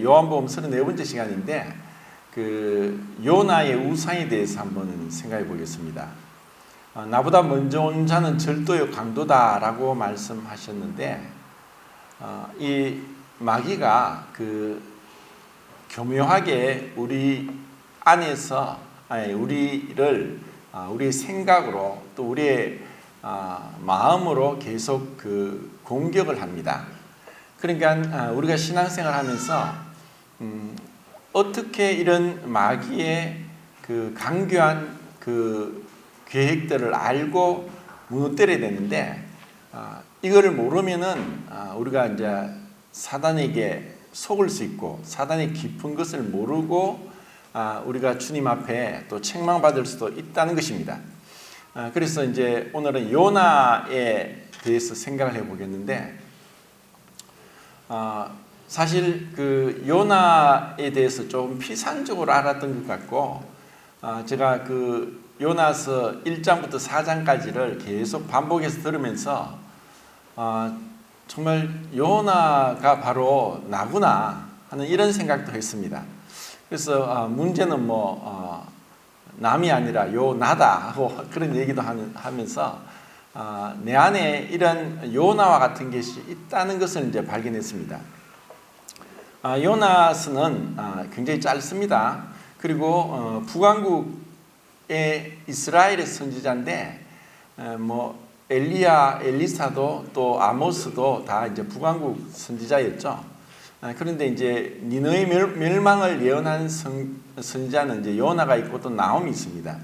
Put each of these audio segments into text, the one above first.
요한복음 34번째 시간인데 요나의 우상에 대해서 한번 생각해 보겠습니다. 나보다 먼저 온 자는 절도요 강도다라고 말씀하셨는데 이 마귀가 교묘하게 우리 안에서 우리를 우리의 생각으로 또 우리의 마음으로 계속 공격을 합니다. 그러니까 우리가 신앙생활 하면서 어떻게 이런 마귀의 강교한 계획들을 알고 무너뜨려야 되는데 이거를 모르면은 우리가 이제 사단에게 속을 수 있고 사단의 깊은 것을 모르고 우리가 주님 앞에 또 책망받을 수도 있다는 것입니다. 그래서 이제 오늘은 요나에 대해서 생각을 해보겠는데 사실 요나에 대해서 좀 피상적으로 알았던 것 같고 제가 요나서 1장부터 4장까지를 계속 반복해서 들으면서 정말 요나가 바로 나구나 하는 이런 생각도 했습니다. 그래서 문제는 남이 아니라 나다 하고 그런 얘기도 하면서 내 안에 이런 요나와 같은 것이 있다는 것을 이제 발견했습니다. 요나서는 굉장히 짧습니다. 그리고 북왕국의 이스라엘의 선지자인데 엘리야, 엘리사도 또 아모스도 다 이제 북왕국 선지자였죠. 그런데 이제 니느웨 멸망을 예언한 선지자는 이제 요나가 있고 또 나홈이 있습니다.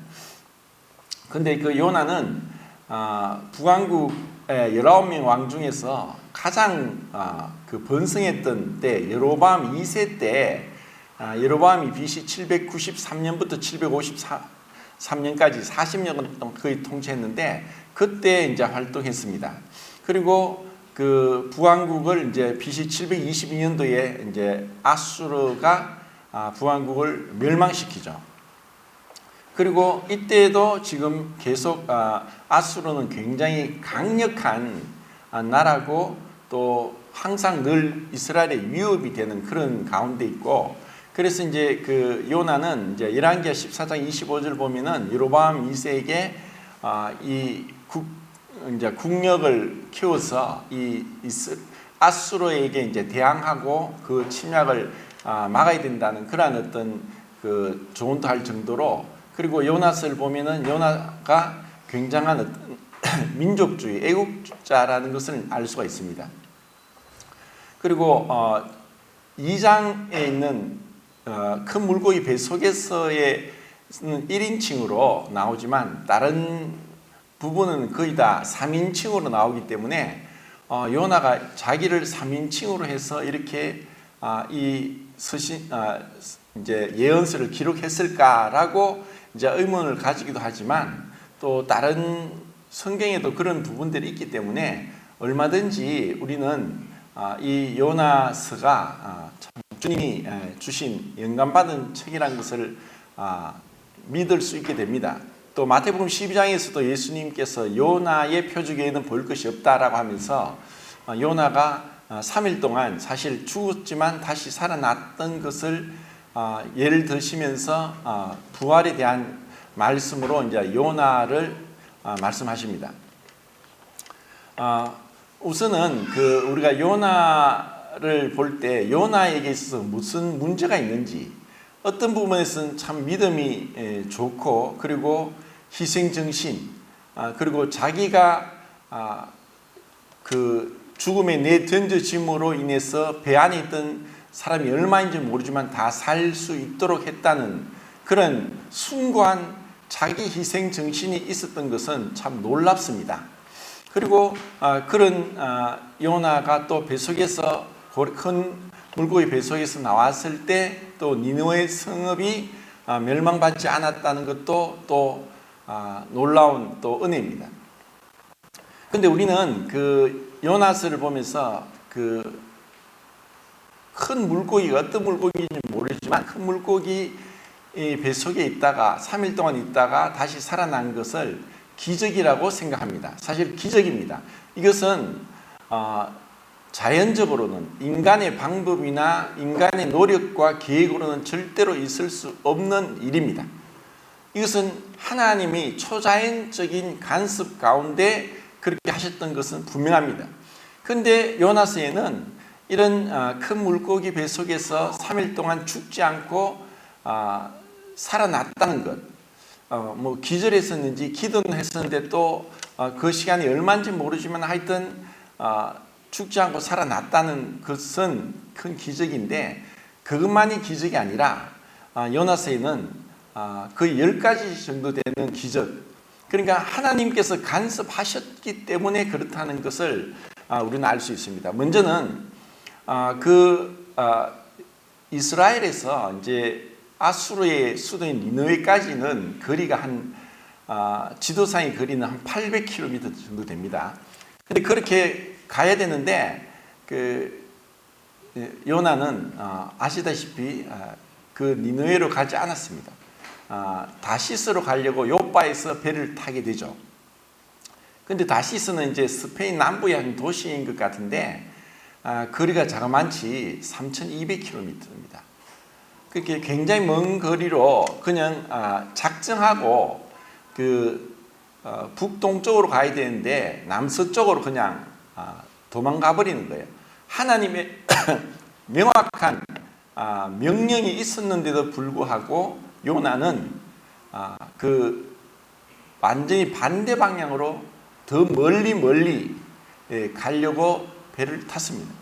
근데 요나는 북왕국의 19명 왕 중에서 가장 번성했던 때 여로보암 2세 때 여로보암이 BC 793년부터 753년까지 40년 동안 거의 통치했는데 그때 이제 활동했습니다. 그리고 북왕국을 이제 BC 722년도에 이제 아수르가 북왕국을 멸망시키죠. 그리고 이때도 지금 계속 아수르는 굉장히 강력한 나라고 또 항상 늘 이스라엘의 위협이 되는 그런 가운데 있고 그래서 이제 요나는 이제 열왕기하 14장 25절 보면은 여로보암 2세에게 이제 국력을 키워서 아수르에게 이제 대항하고 그 침략을 막아야 된다는 그러한 어떤 조언도 할 정도로 그리고 요나서를 보면은 요나가 굉장한 어떤 민족주의, 애국자라는 것을 알 수가 있습니다. 그리고 2장에 있는 큰 물고기 뱃속에서의 1인칭으로 나오지만 다른 부분은 거의 다 3인칭으로 나오기 때문에 요나가 자기를 3인칭으로 해서 이렇게 이제 예언서를 기록했을까라고 이제 의문을 가지기도 하지만 또 다른 성경에도 그런 부분들이 있기 때문에 얼마든지 우리는 이 요나서가 주님이 주신 영감받은 책이라는 것을 믿을 수 있게 됩니다. 또 마태복음 12장에서도 예수님께서 요나의 표적에는 볼 것이 없다라고 하면서 요나가 3일 동안 사실 죽었지만 다시 살아났던 것을 예를 드시면서 부활에 대한 말씀으로 이제 요나를 말씀하십니다. 우선은 우리가 요나를 볼 때 요나에게 있어서 무슨 문제가 있는지 어떤 부분에서는 참 믿음이 좋고 그리고 희생정신 그리고 자기가 죽음에 내던져짐으로 인해서 배 안에 있던 사람이 얼마인지 모르지만 다 살 수 있도록 했다는 그런 숭고한 자기 희생 정신이 있었던 것은 참 놀랍습니다. 그리고 그런 요나가 또 뱃속에서 큰 물고기 뱃속에서 나왔을 때 또 니느웨 성읍이 멸망받지 않았다는 것도 또 놀라운 또 은혜입니다. 근데 우리는 요나서를 보면서 큰 물고기가 어떤 물고기인지 모르지만 큰 물고기 뱃속에 있다가 3일 동안 있다가 다시 살아난 것을 기적이라고 생각합니다. 사실 기적입니다. 이것은 자연적으로는 인간의 방법이나 인간의 노력과 계획으로는 절대로 있을 수 없는 일입니다. 이것은 하나님이 초자연적인 간섭 가운데 그렇게 하셨던 것은 분명합니다. 그런데 요나서에는 이런 큰 물고기 배 속에서 3일 동안 죽지 않고 살아났다는 것, 뭐 기절했었는지 기도는 했었는데 또 그 시간이 얼마인지 모르지만 하여튼 죽지 않고 살아났다는 것은 큰 기적인데, 그것만이 기적이 아니라 요나서에는 그 10가지 정도 되는 기적, 그러니까 하나님께서 간섭하셨기 때문에 그렇다는 것을 우리는 알 수 있습니다. 먼저는 이스라엘에서 이제 아수르의 수도인 니느웨까지는 거리가 지도상의 거리는 한 800km 정도 됩니다. 근데 그렇게 가야 되는데 요나는 아시다시피 그 니느웨로 가지 않았습니다. 다시스로 가려고 요빠에서 배를 타게 되죠. 근데 다시스는 이제 스페인 남부의 한 도시인 것 같은데 거리가 자그만치 3,200km입니다. 그렇게 굉장히 먼 거리로 그냥 작정하고 북동쪽으로 가야 되는데 남서쪽으로 그냥 도망가 버리는 거예요. 하나님의 명확한 명령이 있었는데도 불구하고 요나는 완전히 반대 방향으로 더 멀리 가려고 배를 탔습니다.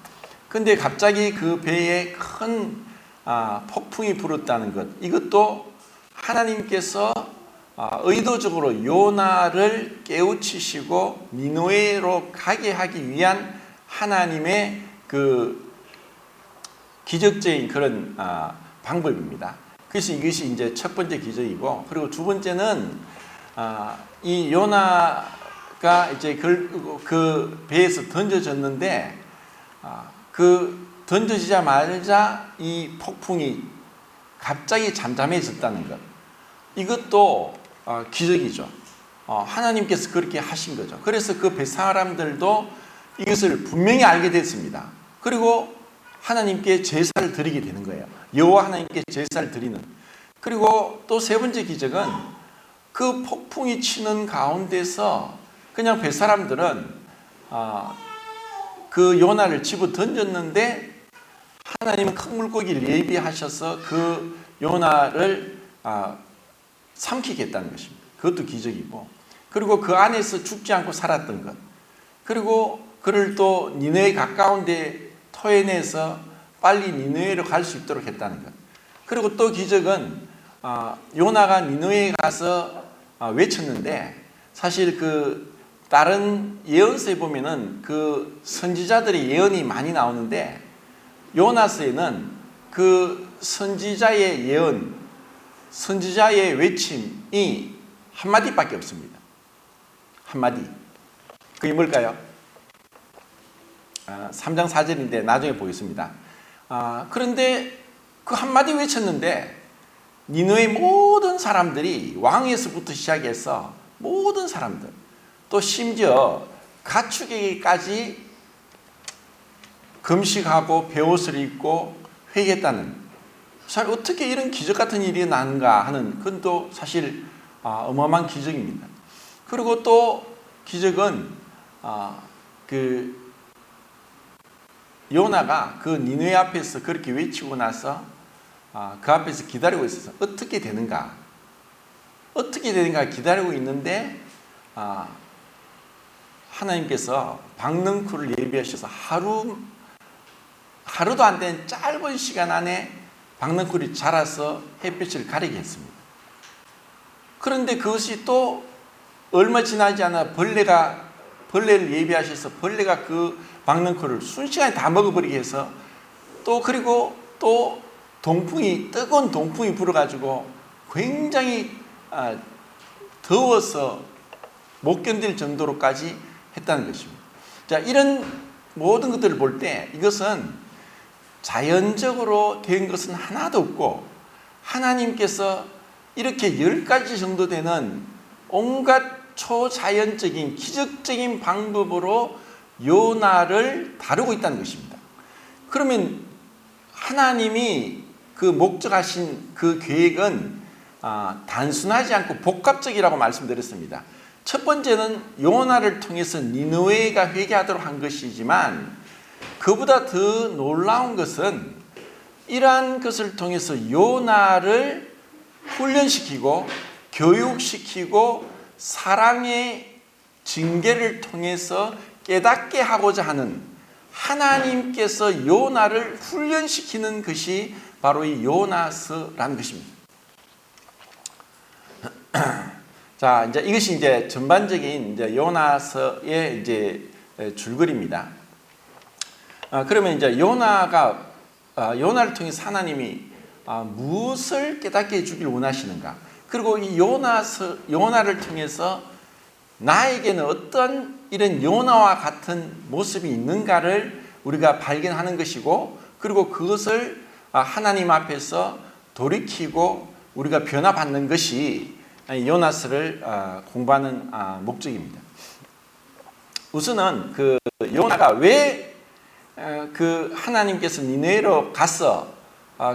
근데 갑자기 그 배에 큰 폭풍이 불었다는 것, 이것도 하나님께서 의도적으로 요나를 깨우치시고 니느웨로 가게 하기 위한 하나님의 그 기적적인 그런 방법입니다. 그래서 이것이 이제 첫 번째 기적이고, 그리고 두 번째는 이 요나가 이제 그 배에서 던져졌는데 던져지자마자 이 폭풍이 갑자기 잠잠해졌다는 것, 이것도 기적이죠. 하나님께서 그렇게 하신 거죠. 그래서 그 배 사람들도 이것을 분명히 알게 됐습니다. 그리고 하나님께 제사를 드리게 되는 거예요. 여호와 하나님께 제사를 드리는. 그리고 또 세 번째 기적은 그 폭풍이 치는 가운데서 그냥 배 사람들은 그 요나를 집어 던졌는데 하나님은 큰 물고기를 예비하셔서 그 요나를 삼키겠다는 것입니다. 그것도 기적이고, 그리고 그 안에서 죽지 않고 살았던 것, 그리고 그를 또 니느웨 가까운 데 토해내서 빨리 니느웨로 갈 수 있도록 했다는 것. 그리고 또 기적은 요나가 니느웨에 가서 외쳤는데, 사실 그 다른 예언서에 보면은 그 선지자들의 예언이 많이 나오는데, 요나서에는 그 선지자의 예언, 선지자의 외침이 한마디밖에 없습니다. 한마디. 그게 뭘까요? 3장 4절인데 나중에 보겠습니다. 그런데 그 한마디 외쳤는데 니느웨의 모든 사람들이, 왕에서부터 시작해서 모든 사람들, 또 심지어 가축에게까지 금식하고 베옷을 입고 회개했다는, 잘 어떻게 이런 기적 같은 일이 나는가 하는, 그건 또 사실 어마어마한 기적입니다. 그리고 또 기적은 그 요나가 그 니느웨 앞에서 그렇게 외치고 나서 그 앞에서 기다리고 있어서 어떻게 되는가 기다리고 있는데 하나님께서 박넝쿨을 예비하셔서 하루도 안 된 짧은 시간 안에 박넝쿨이 자라서 햇빛을 가리게 했습니다. 그런데 그것이 또 얼마 지나지 않아 벌레를 예비하셔서 벌레가 그 박넝쿨을 순식간에 다 먹어버리게 해서, 또 그리고 또 뜨거운 동풍이 불어가지고 굉장히 더워서 못 견딜 정도로까지 했다는 것입니다. 자, 이런 모든 것들을 볼 때 이것은 자연적으로 된 것은 하나도 없고, 하나님께서 이렇게 10가지 정도 되는 온갖 초자연적인 기적적인 방법으로 요나를 다루고 있다는 것입니다. 그러면 하나님이 그 목적하신 그 계획은 단순하지 않고 복합적이라고 말씀드렸습니다. 첫 번째는 요나를 통해서 니느웨가 회개하도록 한 것이지만 그보다 더 놀라운 것은 이러한 것을 통해서 요나를 훈련시키고 교육시키고 사랑의 징계를 통해서 깨닫게 하고자 하는 하나님께서 요나를 훈련시키는 것이 바로 이 요나서라는 것입니다. 자, 이제 이것이 이제 전반적인 이제 요나서의 이제 줄거리입니다. 그러면 이제 요나를 통해서 하나님이 무엇을 깨닫게 해주길 원하시는가? 그리고 이 요나를 통해서 나에게는 어떤 이런 요나와 같은 모습이 있는가를 우리가 발견하는 것이고, 그리고 그것을 하나님 앞에서 돌이키고 우리가 변화받는 것이 요나서를 공부하는 목적입니다. 우선은 그 요나가 왜 그 하나님께서 니느웨로 가서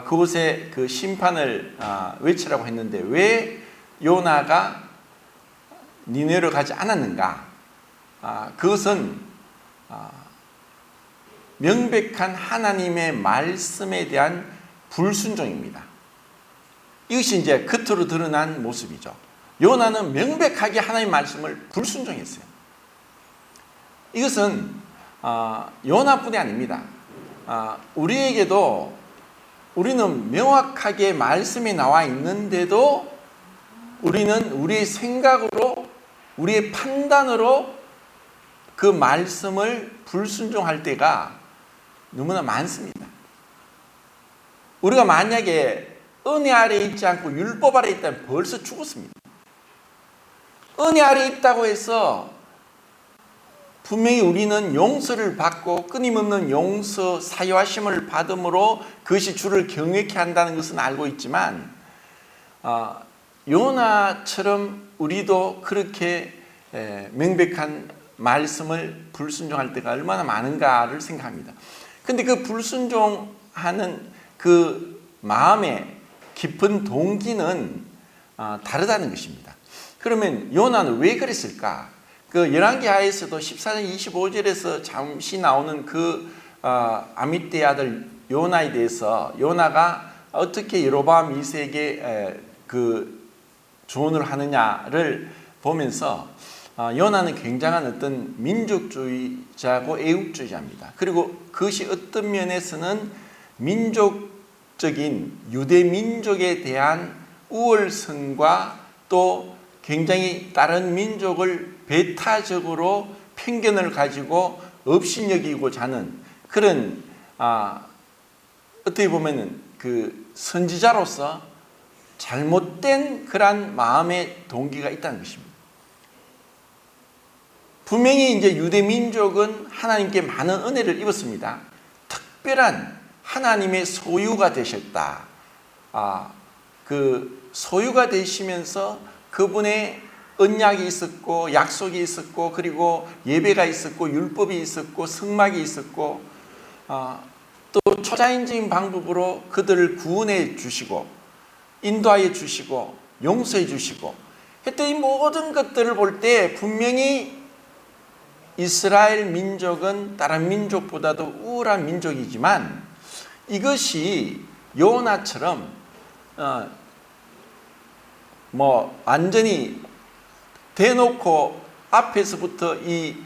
그곳에 그 심판을 외치라고 했는데 왜 요나가 니느웨로 가지 않았는가? 그것은 명백한 하나님의 말씀에 대한 불순종입니다. 이것이 이제 겉으로 드러난 모습이죠. 요나는 명백하게 하나님의 말씀을 불순종했어요. 이것은 요나뿐이 아닙니다. 우리에게도 우리는 명확하게 말씀이 나와 있는데도 우리는 우리의 생각으로 우리의 판단으로 그 말씀을 불순종할 때가 너무나 많습니다. 우리가 만약에 은혜 아래에 있지 않고 율법 아래에 있다면 벌써 죽었습니다. 은혜 아래에 있다고 해서 분명히 우리는 용서를 받고 끊임없는 용서, 사유하심을 받음으로 그것이 주를 경외케 한다는 것은 알고 있지만 요나처럼 우리도 그렇게 명백한 말씀을 불순종할 때가 얼마나 많은가를 생각합니다. 그런데 그 불순종하는 그 마음의 깊은 동기는 다르다는 것입니다. 그러면 요나는 왜 그랬을까? 그 열왕기하에서도 14장 25절에서 잠시 나오는 그 아미떼의 아들 요나에 대해서 요나가 어떻게 여로보암 2세에게 그 조언을 하느냐를 보면서 요나는 굉장한 어떤 민족주의자고 애국주의자입니다. 그리고 그것이 어떤 면에서는 민족적인 유대 민족에 대한 우월성과 또 굉장히 다른 민족을 배타적으로 편견을 가지고 업신여기고자 하는 그런 어떻게 보면은 그 선지자로서 잘못된 그러한 마음의 동기가 있다는 것입니다. 분명히 이제 유대 민족은 하나님께 많은 은혜를 입었습니다. 특별한 하나님의 소유가 되셨다. 그 소유가 되시면서 그분의 언약이 있었고 약속이 있었고 그리고 예배가 있었고 율법이 있었고 성막이 있었고 또 초자연적인 방법으로 그들을 구원해 주시고 인도하여 주시고 용서해 주시고 했던 이 모든 것들을 볼 때 분명히 이스라엘 민족은 다른 민족보다도 우월한 민족이지만 이것이 요나처럼 완전히 대놓고 앞에서부터 이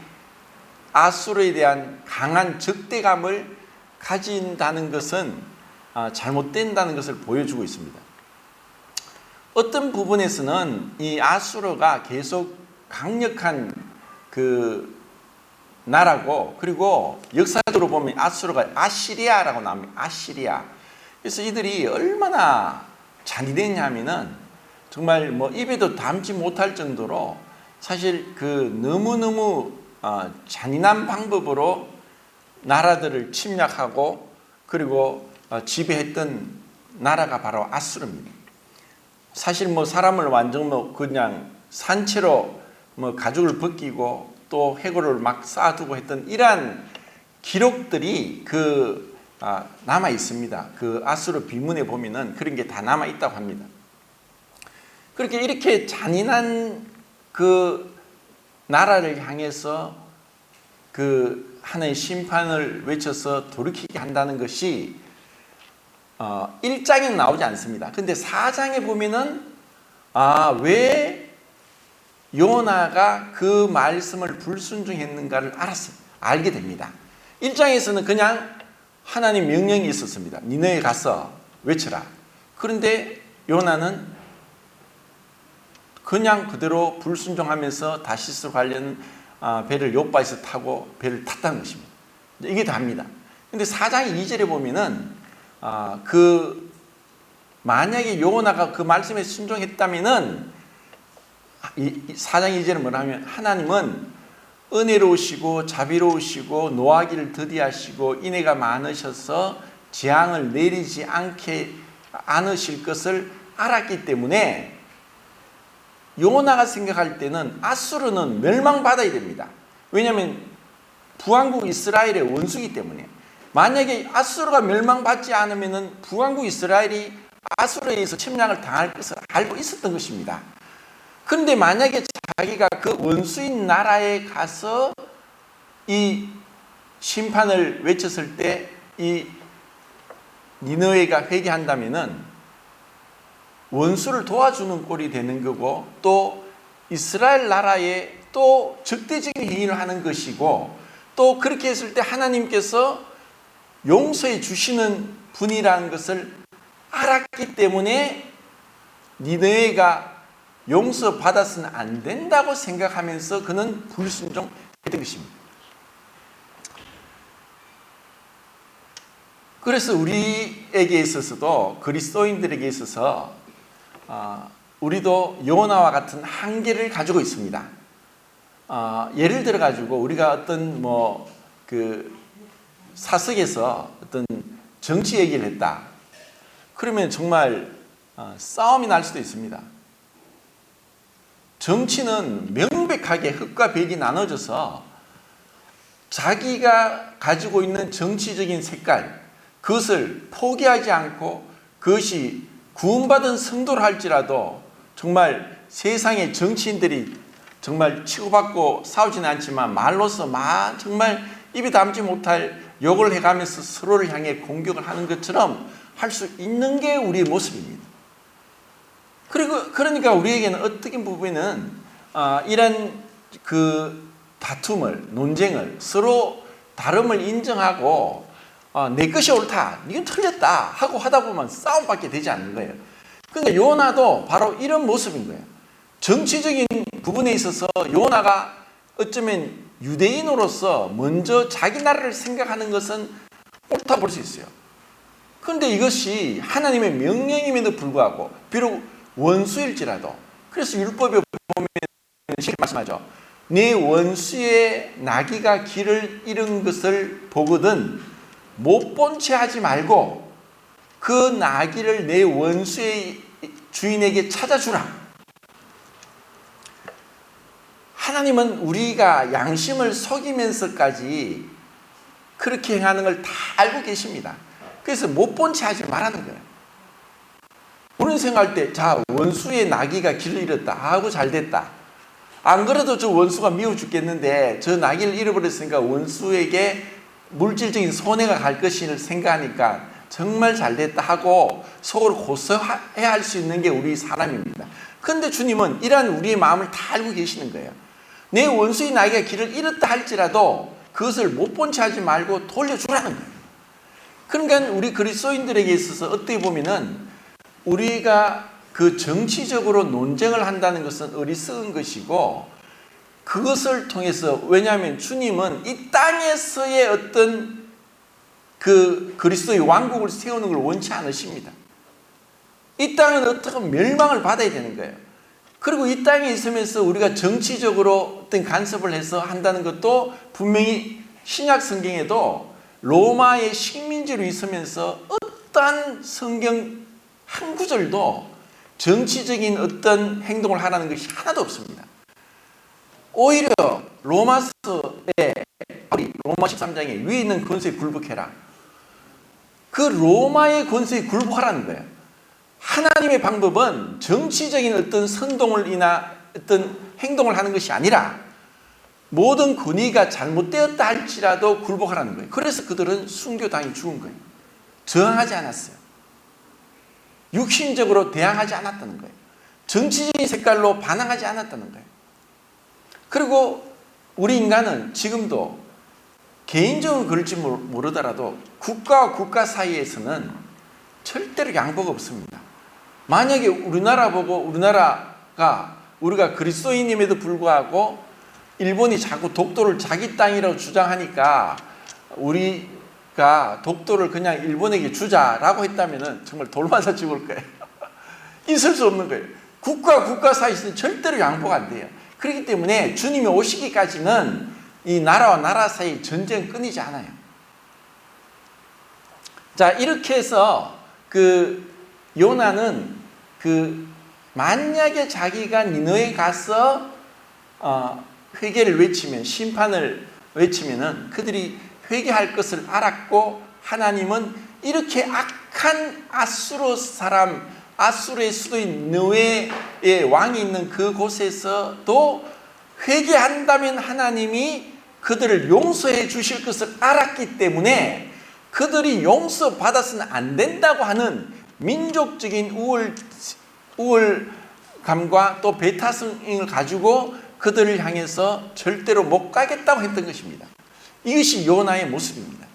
아수르에 대한 강한 적대감을 가진다는 것은 잘못된다는 것을 보여주고 있습니다. 어떤 부분에서는 이 아수르가 계속 강력한 그 나라고 그리고 역사적으로 보면 아수르가 아시리아라고 나옵니다. 아시리아. 그래서 이들이 얼마나 잔인했냐면은 정말 입에도 담지 못할 정도로 사실 그 너무너무 잔인한 방법으로 나라들을 침략하고 그리고 지배했던 나라가 바로 아수르입니다. 사실 사람을 완전 그냥 산채로 가죽을 벗기고 또 해골을 막 쌓아두고 했던 이러한 기록들이 남아 있습니다. 그 아수르 비문에 보면은 그런 게 다 남아 있다고 합니다. 그렇게 이렇게 잔인한 그 나라를 향해서 그 하나의 심판을 외쳐서 돌이키게 한다는 것이 1장에는 나오지 않습니다. 근데 4장에 보면은 왜 요나가 그 말씀을 불순종했는가를 알게 됩니다. 1장에서는 그냥 하나님 명령이 있었습니다. 니네에 가서 외쳐라. 그런데 요나는 그냥 그대로 불순종하면서 다시스 관련 배를 욥바에서 타고 배를 탔다는 것입니다. 이게 다입니다. 근데 4장 2절에 보면은 만약에 요나가 그 말씀에 순종했다면은 4장 2절은 뭐라 하면 하나님은 은혜로우시고 자비로우시고 노하기를 더디하시고 인애가 많으셔서 재앙을 내리지 않으실 것을 알았기 때문에 요나가 생각할 때는 아수르는 멸망받아야 됩니다. 왜냐하면 북왕국 이스라엘의 원수이기 때문에 만약에 아수르가 멸망받지 않으면 북왕국 이스라엘이 아수르에 의해서 침략을 당할 것을 알고 있었던 것입니다. 그런데 만약에 자기가 그 원수인 나라에 가서 이 심판을 외쳤을 때 이 니느웨가 회개한다면은 원수를 도와주는 꼴이 되는 거고 또 이스라엘 나라에 또 적대적인 행위를 하는 것이고 또 그렇게 했을 때 하나님께서 용서해 주시는 분이라는 것을 알았기 때문에 니느웨가 용서받았으면 안 된다고 생각하면서 그는 불순종했던 것입니다. 그래서 우리에게 있어서도 그리스도인들에게 있어서 우리도 요나와 같은 한계를 가지고 있습니다. 예를 들어 가지고 우리가 어떤 사석에서 어떤 정치 얘기를 했다. 그러면 정말 싸움이 날 수도 있습니다. 정치는 명백하게 흑과 백이 나눠져서 자기가 가지고 있는 정치적인 색깔, 그것을 포기하지 않고 그것이 구원받은 성도를 할지라도 정말 세상의 정치인들이 정말 치고받고 싸우지는 않지만 말로서 정말 입에 담지 못할 욕을 해가면서 서로를 향해 공격을 하는 것처럼 할 수 있는 게 우리의 모습입니다. 그러니까 우리에게는 어떤 부분은 이런 그 다툼을, 논쟁을 서로 다름을 인정하고 내 것이 옳다, 이건 틀렸다 하고 하다 보면 싸움밖에 되지 않는 거예요. 그러니까 요나도 바로 이런 모습인 거예요. 정치적인 부분에 있어서 요나가 어쩌면 유대인으로서 먼저 자기 나라를 생각하는 것은 옳다 볼 수 있어요. 그런데 이것이 하나님의 명령임에도 불구하고 비록 원수일지라도 그래서 율법에 보면 이렇게 말씀하죠. 네 원수의 나귀가 길을 잃은 것을 보거든 못 본 채 하지 말고 그 나귀를 내 원수의 주인에게 찾아주라. 하나님은 우리가 양심을 속이면서까지 그렇게 행하는 걸 다 알고 계십니다. 그래서 못 본 채 하지 말라는 거예요. 우리는 생각할 때 원수의 나귀가 길을 잃었다. 하고 잘 됐다. 안 그래도 저 원수가 미워 죽겠는데 저 나귀를 잃어버렸으니까 원수에게 물질적인 손해가 갈 것을 생각하니까 정말 잘 됐다 하고 속으로 고소해야 할 수 있는 게 우리 사람입니다. 그런데 주님은 이러한 우리의 마음을 다 알고 계시는 거예요. 내 원수의 나귀가 길을 잃었다 할지라도 그것을 못 본 채 하지 말고 돌려주라는 거예요. 그러니까 우리 그리스도인들에게 있어서 어떻게 보면은 우리가 그 정치적으로 논쟁을 한다는 것은 어리석은 것이고 그것을 통해서 왜냐하면 주님은 이 땅에서의 어떤 그 그리스도의 왕국을 세우는 걸 원치 않으십니다. 이 땅은 어떻게 멸망을 받아야 되는 거예요. 그리고 이 땅에 있으면서 우리가 정치적으로 어떤 간섭을 해서 한다는 것도 분명히 신약 성경에도 로마의 식민지로 있으면서 어떠한 성경 한 구절도 정치적인 어떤 행동을 하라는 것이 하나도 없습니다. 오히려 로마서에 로마 13장에 위에 있는 권세에 굴복해라. 그 로마의 권세에 굴복하라는 거예요. 하나님의 방법은 정치적인 어떤 선동을 인하 어떤 행동을 하는 것이 아니라 모든 권위가 잘못되었다 할지라도 굴복하라는 거예요. 그래서 그들은 순교당해 죽은 거예요. 저항하지 않았어요. 육신적으로 대항하지 않았다는 거예요. 정치적인 색깔로 반항하지 않았다는 거예요. 그리고 우리 인간은 지금도 개인적으로 그럴지 모르더라도 국가와 국가 사이에서는 절대로 양보가 없습니다. 만약에 우리나라 보고 우리가 그리스도인임에도 불구하고 일본이 자꾸 독도를 자기 땅이라고 주장하니까 우리가 독도를 그냥 일본에게 주자라고 했다면 정말 돌맞아 죽을 거예요. 있을 수 없는 거예요. 국가와 국가 사이에서는 절대로 양보가 안 돼요. 그렇기 때문에 주님이 오시기까지는 이 나라와 나라 사이 전쟁 끊이지 않아요. 자, 이렇게 해서 그 요나는 만약에 자기가 니느웨에 가서 회개를 외치면, 심판을 외치면은 그들이 회개할 것을 알았고, 하나님은 이렇게 악한 아수르의 수도인 느웨의 왕이 있는 그곳에서도 회개한다면 하나님이 그들을 용서해 주실 것을 알았기 때문에 그들이 용서받아서는 안 된다고 하는 민족적인 우월감과 또 배타성을 가지고 그들을 향해서 절대로 못 가겠다고 했던 것입니다. 이것이 요나의 모습입니다.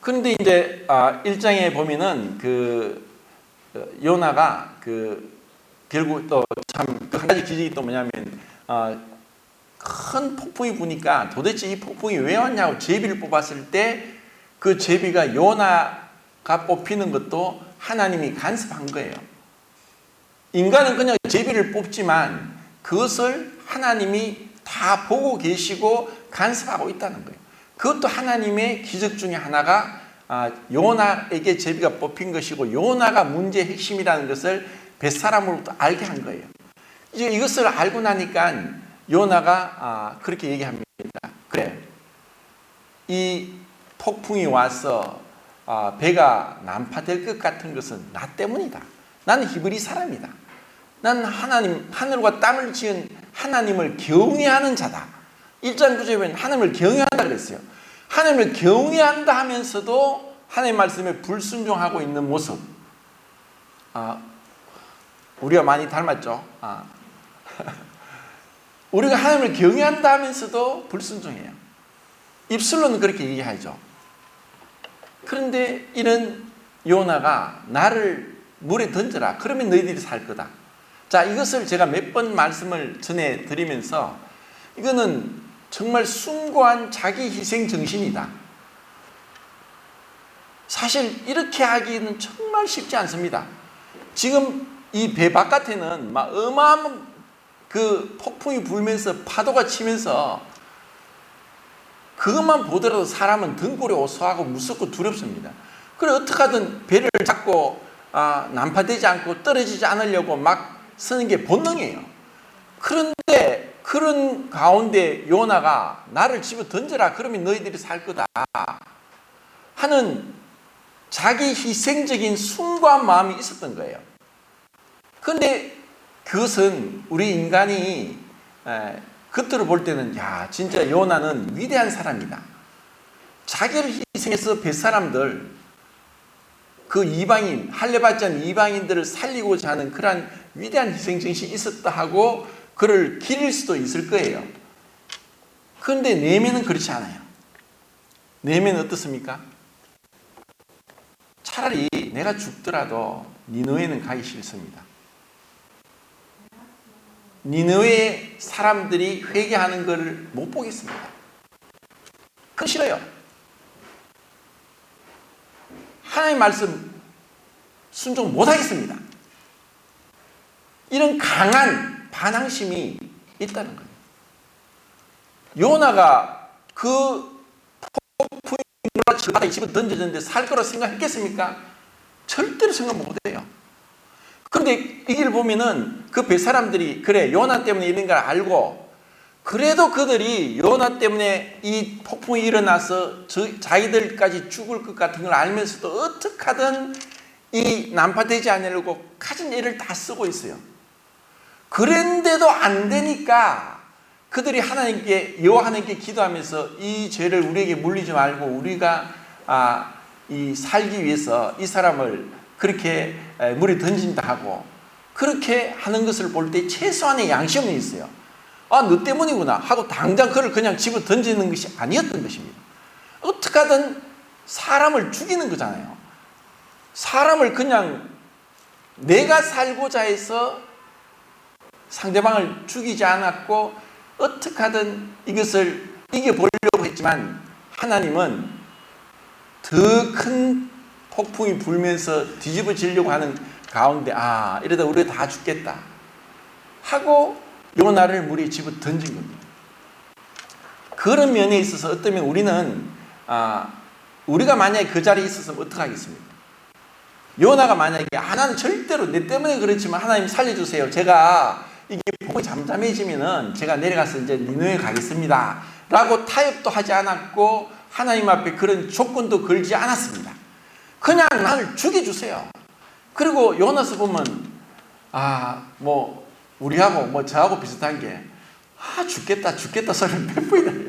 그런데 이제 1장에 보면은 요나가 결국 또 참 한 가지 기적이 또 뭐냐면 큰 폭풍이 부니까 도대체 이 폭풍이 왜 왔냐고 제비를 뽑았을 때 그 제비가 요나가 뽑히는 것도 하나님이 간섭한 거예요. 인간은 그냥 제비를 뽑지만 그것을 하나님이 다 보고 계시고 간섭하고 있다는 거예요. 그것도 하나님의 기적 중에 하나가 요나에게 제비가 뽑힌 것이고 요나가 문제의 핵심이라는 것을 벳사람으로부터 알게 한 거예요. 이제 이것을 알고 나니까 요나가 그렇게 얘기합니다. 그래, 이 폭풍이 와서 배가 난파될 것 같은 것은 나 때문이다. 나는 히브리 사람이다. 나는 하늘과 땀을 지은 하나님을 경외하는 자다. 1장 9절에 보면 하나님을 경외한다 그랬어요. 하나님을 경외한다 하면서도 하나님 말씀에 불순종하고 있는 모습. 우리가 많이 닮았죠. 우리가 하나님을 경외한다 하면서도 불순종해요. 입술로는 그렇게 얘기하죠. 그런데 이런 요나가 나를 물에 던져라. 그러면 너희들이 살 거다. 자, 이것을 제가 몇 번 말씀을 전해드리면서 이거는 정말 숭고한 자기 희생 정신이다. 사실 이렇게 하기는 정말 쉽지 않습니다. 지금 이 배 바깥에는 막 어마어마한 그 폭풍이 불면서 파도가 치면서 그것만 보더라도 사람은 등골이 오소하고 무섭고 두렵습니다. 그래 어떻게 하든 배를 잡고 난파되지 않고 떨어지지 않으려고 막 쓰는 게 본능이에요. 그런데 그런 가운데 요나가 나를 집어 던져라. 그러면 너희들이 살 거다 하는 자기 희생적인 숭고한 마음이 있었던 거예요. 그런데 그것은 우리 인간이 겉으로 볼 때는 야, 진짜 요나는 위대한 사람이다. 자기를 희생해서 뱃사람들, 그 이방인, 할례받지 않은 이방인들을 살리고자 하는 그러한 위대한 희생정신이 있었다 하고 그를 기릴 수도 있을 거예요. 그런데 내면은 그렇지 않아요. 내면은 어떻습니까? 차라리 내가 죽더라도 니느웨는 가기 싫습니다. 니느웨 사람들이 회개하는 것을 못 보겠습니다. 그건 싫어요. 하나님 말씀 순종 못 하겠습니다. 이런 강한 반항심이 있다는 거예요. 요나가 그 폭풍이 바다에 집어 던져졌는데 살 거라고 생각했겠습니까? 절대로 생각 못 해요. 그런데 이걸 보면은 그 뱃사람들이 그래 요나 때문에 이런 걸 알고 그래도 그들이 요나 때문에 이 폭풍이 일어나서 자기들까지 죽을 것 같은 걸 알면서도 어떻게 하든 이 난파되지 않으려고 가진 애를 다 쓰고 있어요. 그런데도 안 되니까 그들이 하나님께 여호와 하나님께 기도하면서 이 죄를 우리에게 물리지 말고 우리가 이 살기 위해서 이 사람을 그렇게 물에 던진다 하고 그렇게 하는 것을 볼 때 최소한의 양심은 있어요. 너 때문이구나 하고 당장 그를 그냥 집어 던지는 것이 아니었던 것입니다. 어떻게 하든 사람을 죽이는 거잖아요. 사람을 그냥 내가 살고자 해서 상대방을 죽이지 않았고 어떻게 하든 이것을 이겨보려고 했지만 하나님은 더 큰 폭풍이 불면서 뒤집어지려고 하는 가운데 이러다 우리가 다 죽겠다 하고 요나를 물에 집어 던진 겁니다. 그런 면에 있어서 어떤 면 우리는 우리가 만약에 그 자리에 있었으면 어떻게 하겠습니까? 요나가 만약에 나는 절대로 내 때문에 그렇지만 하나님 살려주세요. 제가 이게 폭풍이 잠잠해지면은 제가 내려가서 이제 니느웨 가겠습니다. 라고 타협도 하지 않았고 하나님 앞에 그런 조건도 걸지 않았습니다. 그냥 나를 죽여주세요. 그리고 요나서 보면 우리하고 저하고 비슷한 게 죽겠다 소리를 몇 번이나 해요.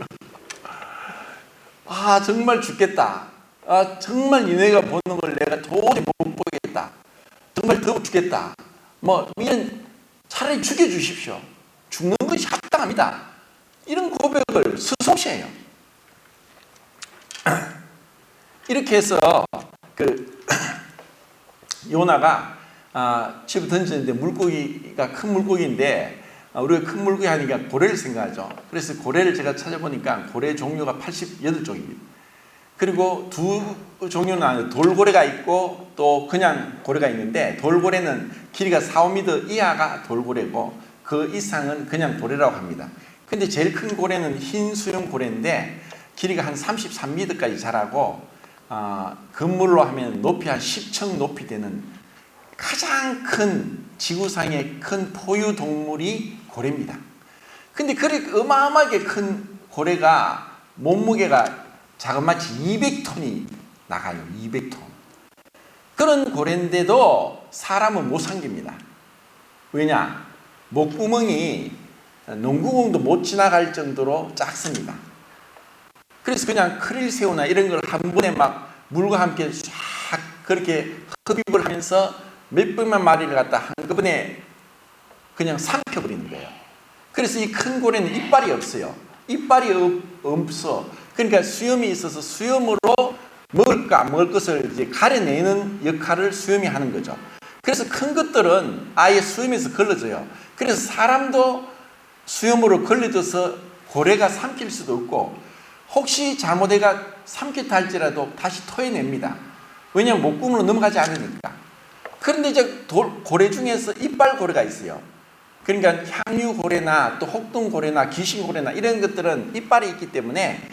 정말 죽겠다. 정말 니네가 보는 걸 내가 도저히 못 보겠다. 정말 더 죽겠다. 이런 차라리 죽여주십시오. 죽는 것이 합당합니다. 이런 고백을 스스로시 해요. 이렇게 해서 요나가 집어 던지는데 물고기가 큰 물고기인데 우리가 큰 물고기 하니까 고래를 생각하죠. 그래서 고래를 제가 찾아보니까 고래 종류가 88종입니다. 그리고 두 종류는 돌고래가 있고 또 그냥 고래가 있는데 돌고래는 길이가 4-5m 이하가 돌고래고 그 이상은 그냥 고래라고 합니다. 근데 제일 큰 고래는 흰 수염 고래인데 길이가 한 33m까지 자라고 건물로 하면 높이 한 10층 높이 되는 가장 큰 지구상의 큰 포유 동물이 고래입니다. 근데 그렇게 어마어마하게 큰 고래가 몸무게가 자그마치 200톤이 나가요. 200톤. 그런 고래인데도 사람은 못 삼깁니다. 왜냐? 목구멍이 농구공도 못 지나갈 정도로 작습니다. 그래서 그냥 크릴새우나 이런 걸 한 번에 막 물과 함께 쫙 그렇게 흡입을 하면서 몇백만 마리를 갖다 한꺼번에 그냥 삼켜버리는 거예요. 그래서 이 큰 고래는 이빨이 없어요. 이빨이 없어. 그러니까 수염이 있어서 수염으로 먹을 것을 이제 가려내는 역할을 수염이 하는 거죠. 그래서 큰 것들은 아예 수염에서 걸러져요. 그래서 사람도 수염으로 걸려져서 고래가 삼킬 수도 없고 혹시 잘못해가 삼켰다 할지라도 다시 토해냅니다. 왜냐하면 목구멍으로 넘어가지 않으니까. 그런데 이제 고래 중에서 이빨 고래가 있어요. 그러니까 향유고래나 또 혹등고래나 귀신고래나 이런 것들은 이빨이 있기 때문에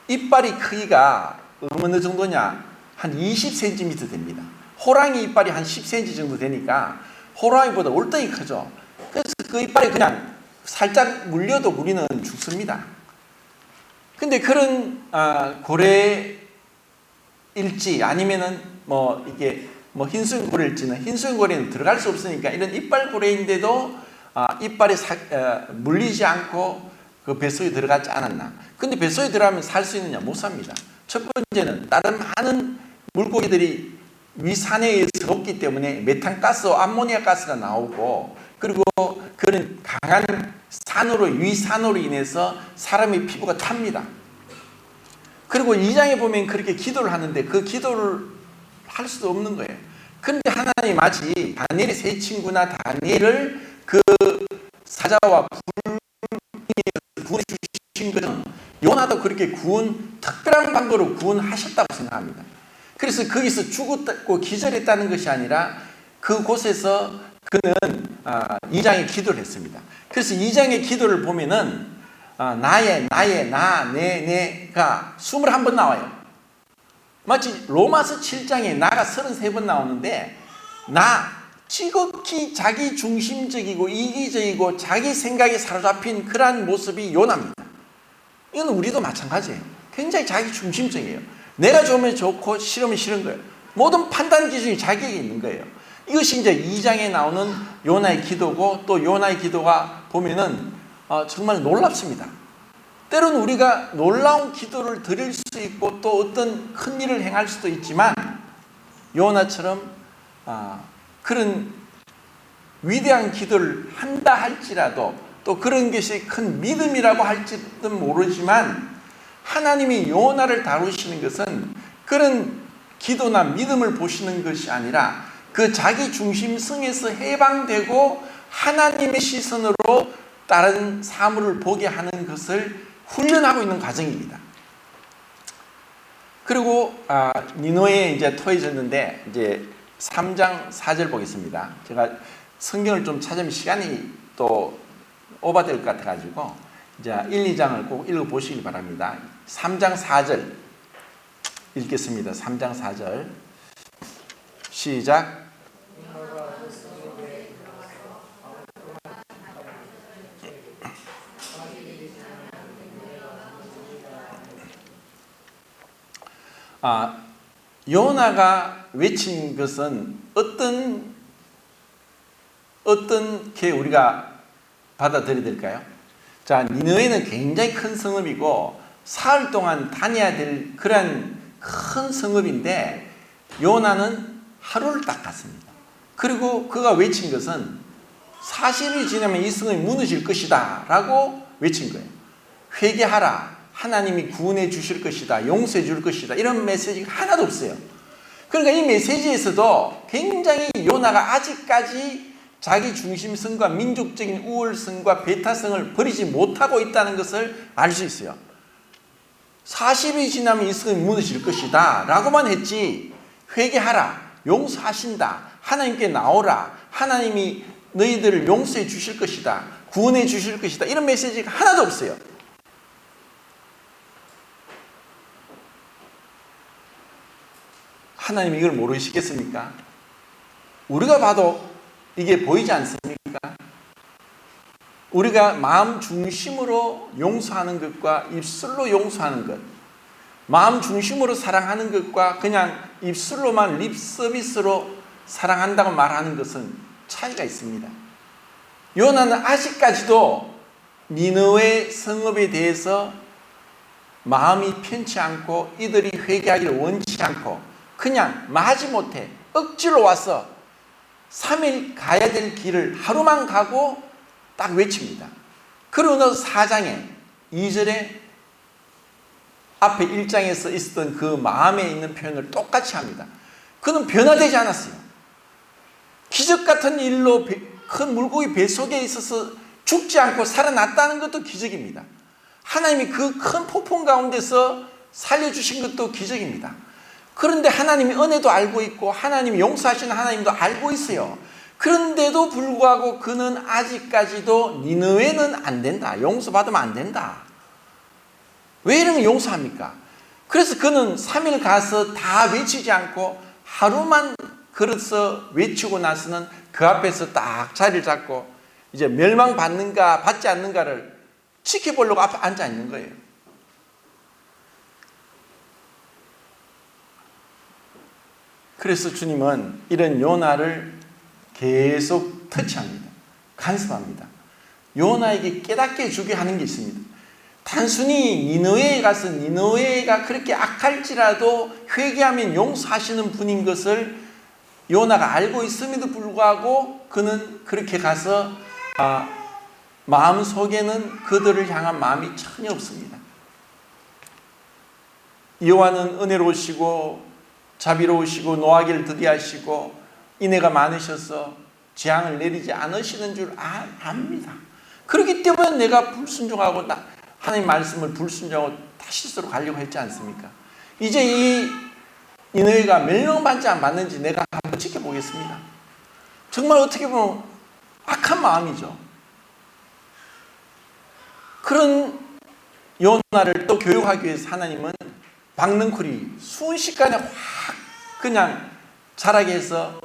이빨이 크기가 어느 정도냐? 한 20cm 됩니다. 호랑이 이빨이 한 10cm 정도 되니까 호랑이보다 월등히 크죠. 그래서 그 이빨이 그냥 살짝 물려도 우리는 죽습니다. 근데 그런 고래일지 아니면은 이게 흰수염고래일지는 흰수염고래는 들어갈 수 없으니까 이런 이빨 고래인데도 이빨이 물리지 않고 그 뱃속에 들어가지 않았나. 근데 뱃속에 들어가면 살 수 있느냐? 못 삽니다. 첫 번째는 다른 많은 물고기들이 위산에 의해서 녹기 때문에 메탄가스, 암모니아 가스가 나오고 그리고 그런 강한 위산으로 인해서 사람의 피부가 탑니다. 그리고 2장에 보면 그렇게 기도를 하는데 그 기도를 할 수도 없는 거예요. 그런데 하나님이 마치 다니엘의 세 친구나 다니엘을 그 사자와 불에서 구원해 주신 것은 요나도 그렇게 특별한 방법으로 구원하셨다고 생각합니다. 그래서 거기서 죽었고 기절했다는 것이 아니라 그곳에서 그는 2장의 기도를 했습니다. 그래서 2장의 기도를 보면은 나의, 나, 내가 21번 나와요. 마치 로마서 7장에 나가 33번 나오는데 지극히 자기 중심적이고 이기적이고 자기 생각에 사로잡힌 그러한 모습이 요나입니다. 이건 우리도 마찬가지예요. 굉장히 자기 중심적이에요. 내가 좋으면 좋고 싫으면 싫은 거예요. 모든 판단 기준이 자기에게 있는 거예요. 이것이 이제 2장에 나오는 요나의 기도고, 또 요나의 기도가 보면은 정말 놀랍습니다. 때로는 우리가 놀라운 기도를 드릴 수 있고 또 어떤 큰 일을 행할 수도 있지만, 요나처럼 그런 위대한 기도를 한다 할지라도, 또 그런 것이 큰 믿음이라고 할지도 모르지만, 하나님이 요나를 다루시는 것은 그런 기도나 믿음을 보시는 것이 아니라 그 자기 중심성에서 해방되고 하나님의 시선으로 다른 사물을 보게 하는 것을 훈련하고 있는 과정입니다. 그리고 니느웨에 이제 토해졌는데, 이제 3장 4절 보겠습니다. 제가 성경을 좀 찾으면 시간이 또 오버될 것 같아가지고 이제 1, 2장을 꼭 읽어보시기 바랍니다. 3장 4절 읽겠습니다. 3장 4절 시작. 요나가 외친 것은 어떻게 우리가 받아들여야 될까요? 자, 니느웨는 굉장히 큰 성읍이고 사흘 동안 다녀야 될 그런 큰 성읍인데, 요나는 하루를 딱 갔습니다. 그리고 그가 외친 것은 40일이 지나면 이 성읍이 무너질 것이다 라고 외친 거예요. 회개하라, 하나님이 구원해 주실 것이다, 용서해 줄 것이다, 이런 메시지가 하나도 없어요. 그러니까 이 메시지에서도 굉장히 요나가 아직까지 자기 중심성과 민족적인 우월성과 배타성을 버리지 못하고 있다는 것을 알 수 있어요. 40일이 지나면 이 성이 무너질 것이다 라고만 했지, 회개하라, 용서하신다, 하나님께 나오라, 하나님이 너희들을 용서해 주실 것이다, 구원해 주실 것이다, 이런 메시지가 하나도 없어요. 하나님 이걸 모르시겠습니까? 우리가 봐도 이게 보이지 않습니까? 우리가 마음 중심으로 용서하는 것과 입술로 용서하는 것, 마음 중심으로 사랑하는 것과 그냥 입술로만 립 서비스로 사랑한다고 말하는 것은 차이가 있습니다. 요나는 아직까지도 니느웨 성읍에 대해서 마음이 편치 않고 이들이 회개하기를 원치 않고 그냥 마지못해 억지로 와서 3일 가야 될 길을 하루만 가고 딱 외칩니다. 그러고 나서 4장에 2절에 앞에 1장에서 있었던 그 마음에 있는 표현을 똑같이 합니다. 그는 변화되지 않았어요. 기적 같은 일로 큰 물고기 뱃속에 있어서 죽지 않고 살아났다는 것도 기적입니다. 하나님이 그 큰 폭풍 가운데서 살려주신 것도 기적입니다. 그런데 하나님이 은혜도 알고 있고 하나님이 용서하시는 하나님도 알고 있어요. 그런데도 불구하고 그는 아직까지도 니느웨는 안 된다, 용서받으면 안 된다. 왜 이런 걸 용서합니까? 그래서 그는 3일 가서 다 외치지 않고 하루만 걸어서 외치고 나서는 그 앞에서 딱 자리를 잡고 이제 멸망받는가 받지 않는가를 지켜보려고 앞에 앉아 있는 거예요. 그래서 주님은 이런 요나를 계속 터치합니다. 간섭합니다. 요나에게 깨닫게 주게 하는 게 있습니다. 단순히 니느웨에 가서 니느웨가 그렇게 악할지라도 회개하면 용서하시는 분인 것을 요나가 알고 있음에도 불구하고 그는 그렇게 가서 마음속에는 그들을 향한 마음이 전혀 없습니다. 여호와는 은혜로우시고 자비로우시고 노하기를 더디하시고 인애가 많으셔서 재앙을 내리지 않으시는 줄 압니다. 그렇기 때문에 내가 불순종하고 하나님 말씀을 불순종하고 다시스로 가려고 했지 않습니까? 이제 이 니느웨가 멸망받지 안 받는지 내가 한번 지켜보겠습니다. 정말 어떻게 보면 악한 마음이죠. 그런 요나를 또 교육하기 위해서 하나님은 박능쿨이 순식간에 확 그냥 자라게 해서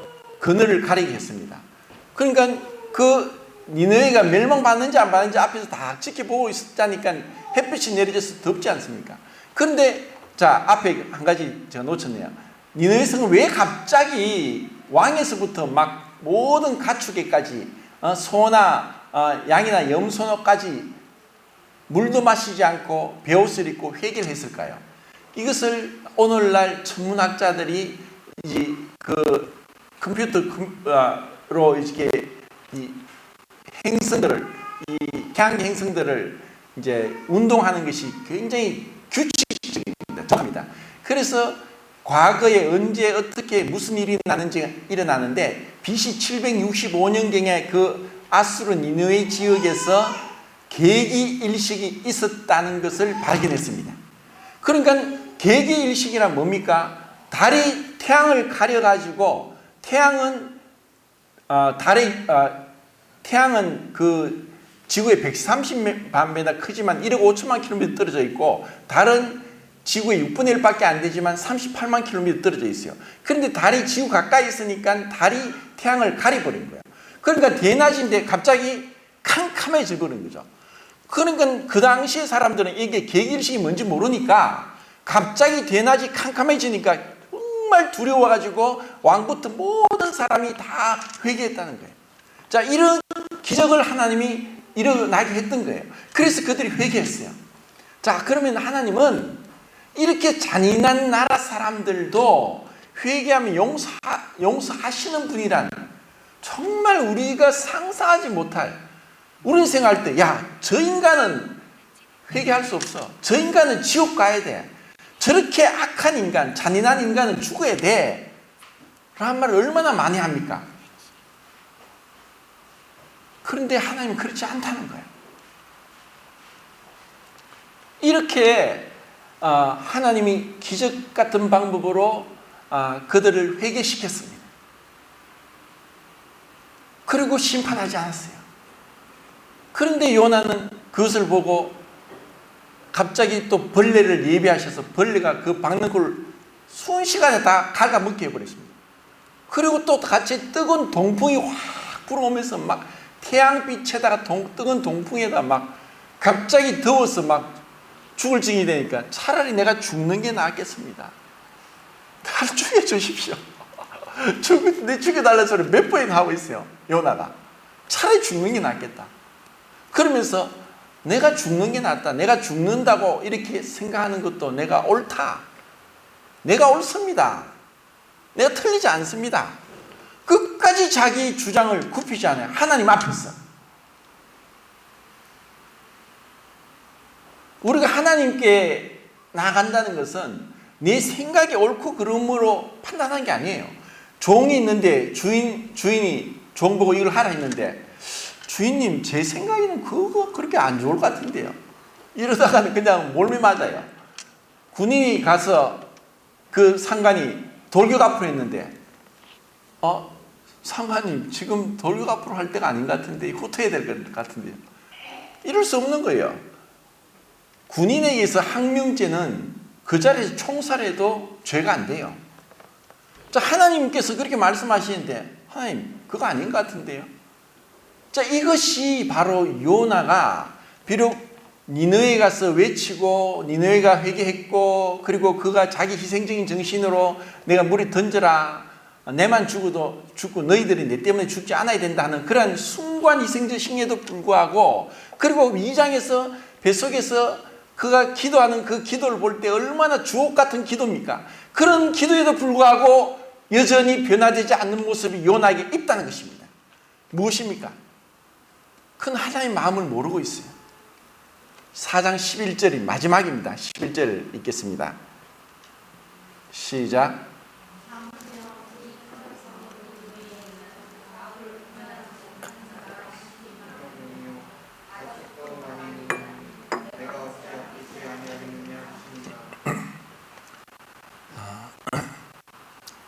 그늘을 가리게 했습니다. 그러니까 그 니느웨가 멸망받는지 안 받는지 앞에서 다 지켜보고 있었다니까 햇빛이 내려져서 덥지 않습니까? 그런데 자, 앞에 한 가지 제가 놓쳤네요. 니느웨 성은 왜 갑자기 왕에서부터 막 모든 가축에까지 소나 양이나 염소노까지 물도 마시지 않고 베옷을 입고 회개를 했을까요? 이것을 오늘날 천문학자들이 이제 그 컴퓨터로 이렇게 이 행성들을, 이 태양 행성들을 이제 운동하는 것이 굉장히 규칙적입니다. 정합니다. 그래서 과거에 언제 어떻게 무슨 일이 일어나는데 BC 765년경에 그 아수르 니느웨 지역에서 계기일식이 있었다는 것을 발견했습니다. 그러니까 계기일식이란 뭡니까? 달이 태양을 가려가지고 태양은 그 지구의 130만 크지만 1억 5천만 킬로미터 떨어져 있고 달은 지구의 6분의 1밖에 안 되지만 38만 킬로미터 떨어져 있어요. 그런데 달이 지구 가까이 있으니까 달이 태양을 가려버린 거예요. 그러니까 대낮인데 갑자기 캄캄해져 버린 거죠. 그러니까 그 당시에 사람들은 이게 계기일식이 뭔지 모르니까 갑자기 대낮이 캄캄해지니까 정말 두려워가지고 왕부터 모든 사람이 다 회개했다는 거예요. 자, 이런 기적을 하나님이 일어나게 했던 거예요. 그래서 그들이 회개했어요. 자, 그러면 하나님은 이렇게 잔인한 나라 사람들도 회개하면 용서하시는 분이란, 정말 우리가 상상하지 못할, 우리는 생각할 때, 야, 저 인간은 회개할 수 없어. 저 인간은 지옥 가야 돼. 저렇게 악한 인간, 잔인한 인간은 죽어야 돼. 라는 말을 얼마나 많이 합니까? 그런데 하나님은 그렇지 않다는 거예요. 이렇게 하나님이 기적 같은 방법으로 그들을 회개시켰습니다. 그리고 심판하지 않았어요. 그런데 요나는 그것을 보고 갑자기 또 벌레를 예비하셔서 벌레가 그 박는 걸 순식간에 다 갉아먹게 해버렸습니다. 그리고 또 같이 뜨거운 동풍이 확 불어오면서 막 태양빛에다가 뜨거운 동풍에다 막 갑자기 더워서 막 죽을 증이 되니까 차라리 내가 죽는 게 낫겠습니다. 나를 죽여주십시오. 내 죽여달라는 소리 몇 번이나 하고 있어요, 요나가. 차라리 죽는 게 낫겠다. 그러면서 내가 죽는 게 낫다. 내가 죽는다고 이렇게 생각하는 것도 내가 옳다. 내가 옳습니다. 내가 틀리지 않습니다. 끝까지 자기 주장을 굽히지 않아요. 하나님 앞에서. 우리가 하나님께 나아간다는 것은 내 생각이 옳고 그름으로 판단하는 게 아니에요. 종이 있는데 주인이 종 보고 이걸 하라 했는데, 주인님 제 생각에는 그거 그렇게 안 좋을 것 같은데요. 이러다가는 그냥 몰매 맞아요. 군인이 가서 그 상관이 돌격 앞으로 했는데, 상관님 지금 돌격 앞으로 할 때가 아닌 것 같은데 후퇴해야 될 것 같은데요. 이럴 수 없는 거예요. 군인에 의해서 항명죄는 그 자리에서 총살해도 죄가 안 돼요. 자, 하나님께서 그렇게 말씀하시는데 하나님 그거 아닌 것 같은데요. 자, 이것이 바로 요나가 비록 니느웨에 가서 외치고 니느웨가 회개했고, 그리고 그가 자기 희생적인 정신으로 내가 물에 던져라, 내만 죽고 너희들이 내 때문에 죽지 않아야 된다는 그런 숭고한 희생적 심에도 불구하고, 그리고 2장에서 뱃속에서 그가 기도하는 그 기도를 볼 때 얼마나 주옥 같은 기도입니까? 그런 기도에도 불구하고 여전히 변화되지 않는 모습이 요나에게 있다는 것입니다. 무엇입니까? 큰 하나님의 마음을 모르고 있어요. 4장 11절이 마지막입니다. 11절 읽겠습니다. 시작.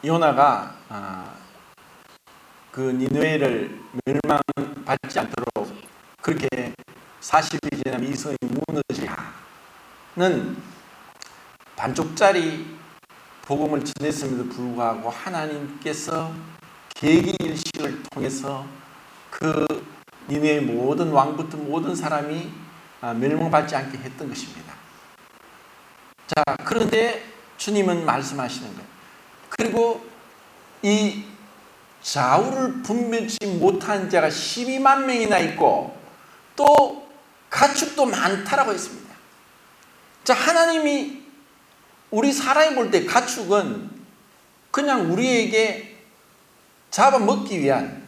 요나가 그 니느웨를 멸망받지 않도록 그렇게 40일이 지나면 이 성이 무너지는 반쪽짜리 복음을 전했음에도 불구하고 하나님께서 계기일식을 통해서 그 니네의 모든 왕부터 모든 사람이 멸망받지 않게 했던 것입니다. 자, 그런데 주님은 말씀하시는 거예요. 그리고 이 좌우를 분별치 못한 자가 12만 명이나 있고 또 가축도 많다라고 했습니다. 자, 하나님이 우리 사람이 볼 때 가축은 그냥 우리에게 잡아먹기 위한,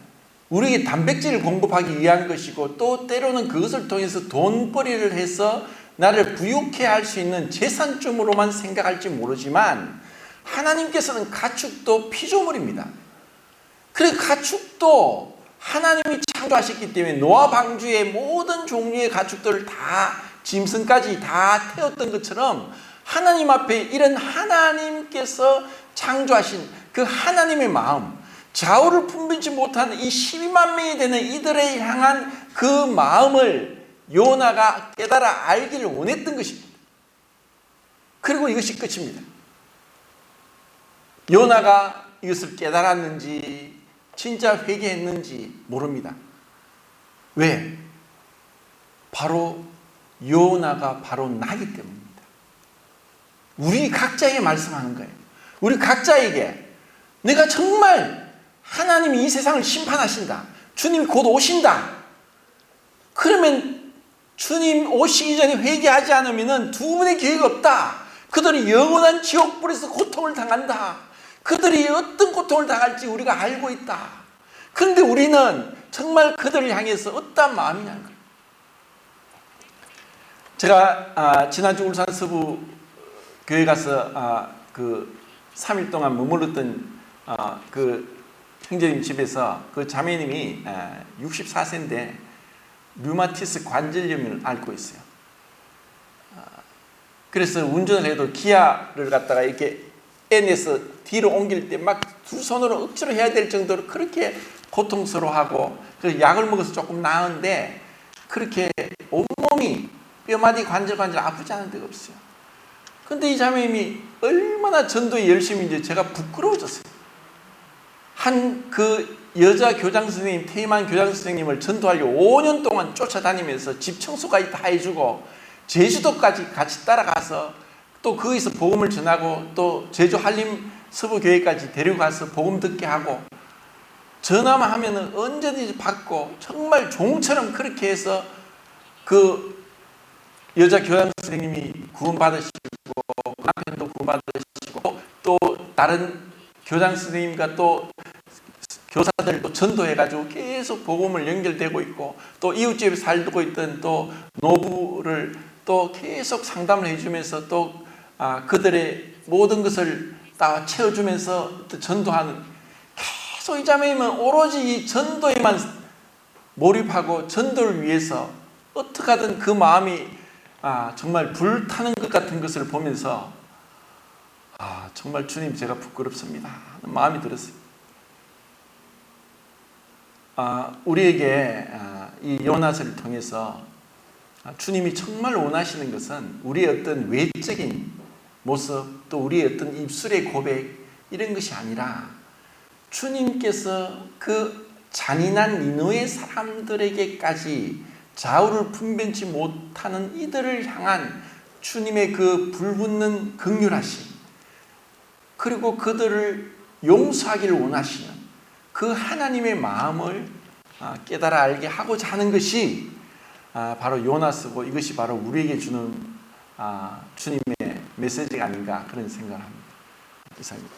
우리에게 단백질을 공급하기 위한 것이고 또 때로는 그것을 통해서 돈벌이를 해서 나를 부유케 할 수 있는 재산점으로만 생각할지 모르지만 하나님께서는 가축도 피조물입니다. 그래서 가축도 하나님이 창조하셨기 때문에 노아 방주의 모든 종류의 가축들을 다 짐승까지 다 태웠던 것처럼 하나님 앞에 이런 하나님께서 창조하신 그 하나님의 마음, 좌우를 분별치 못하는 이 12만 명이 되는 이들을 향한 그 마음을 요나가 깨달아 알기를 원했던 것입니다. 그리고 이것이 끝입니다. 요나가 이것을 깨달았는지 진짜 회개했는지 모릅니다. 왜? 바로 요나가 바로 나기 때문입니다. 우리 각자에게 말씀하는 거예요. 우리 각자에게 내가 정말 하나님이 이 세상을 심판하신다. 주님이 곧 오신다. 그러면 주님 오시기 전에 회개하지 않으면 두 분의 기회가 없다. 그들이 영원한 지옥불에서 고통을 당한다. 그들이 어떤 고통을 당할지 우리가 알고 있다. 그런데 우리는 정말 그들을 향해서 어떤 마음이냐는 거예요. 제가 지난주 울산 서부 교회 가서 그 3일 동안 머물렀던 그 형제님 집에서 그 자매님이 64세인데 류마티스 관절염을 앓고 있어요. 그래서 운전을 해도 기아를 갖다가 이렇게 N에서 뒤로 옮길 때 막 두 손으로 억지로 해야 될 정도로 그렇게 고통스러워하고 그래서 약을 먹어서 조금 나은데 그렇게 온몸이 뼈마디 관절 아프지 않은 데가 없어요. 근데 이 자매님이 얼마나 전도에 열심인지 제가 부끄러워졌어요. 한 그 여자 교장 선생님, 퇴임한 교장 선생님을 전도하려고 5년 동안 쫓아다니면서 집 청소까지 다 해주고 제주도까지 같이 따라가서 또 거기서 복음을 전하고 또 제주 한림 서부교회까지 데려가서 복음 듣게 하고 전화만 하면 언제든지 받고 정말 종처럼 그렇게 해서 그 여자 교장 선생님이 구원받으시고 남편도 구원받으시고 또 다른 교장 선생님과 또 교사들도 전도해가지고 계속 복음을 연결되고 있고 또 이웃집에 살고 있던 또 노부를 또 계속 상담을 해주면서 또 그들의 모든 것을 다 채워주면서 또 전도하는 계속 이 자매님은 오로지 이 전도에만 몰입하고 전도를 위해서 어떻게 하든 그 마음이 정말 불타는 것 같은 것을 보면서 정말 주님 제가 부끄럽습니다 하는 마음이 들었어요. 우리에게 이 요나서를 통해서 주님이 정말 원하시는 것은 우리의 어떤 외적인 모습 또 우리의 어떤 입술의 고백 이런 것이 아니라 주님께서 그 잔인한 니느웨 사람들에게까지 좌우를 분별치 못하는 이들을 향한 주님의 그 불붙는 긍휼하심 그리고 그들을 용서하기를 원하시는 그 하나님의 마음을 깨달아 알게 하고자 하는 것이 바로 요나서고 이것이 바로 우리에게 주는 주님의 메시지가 아닌가 그런 생각을 합니다. 이상입니다.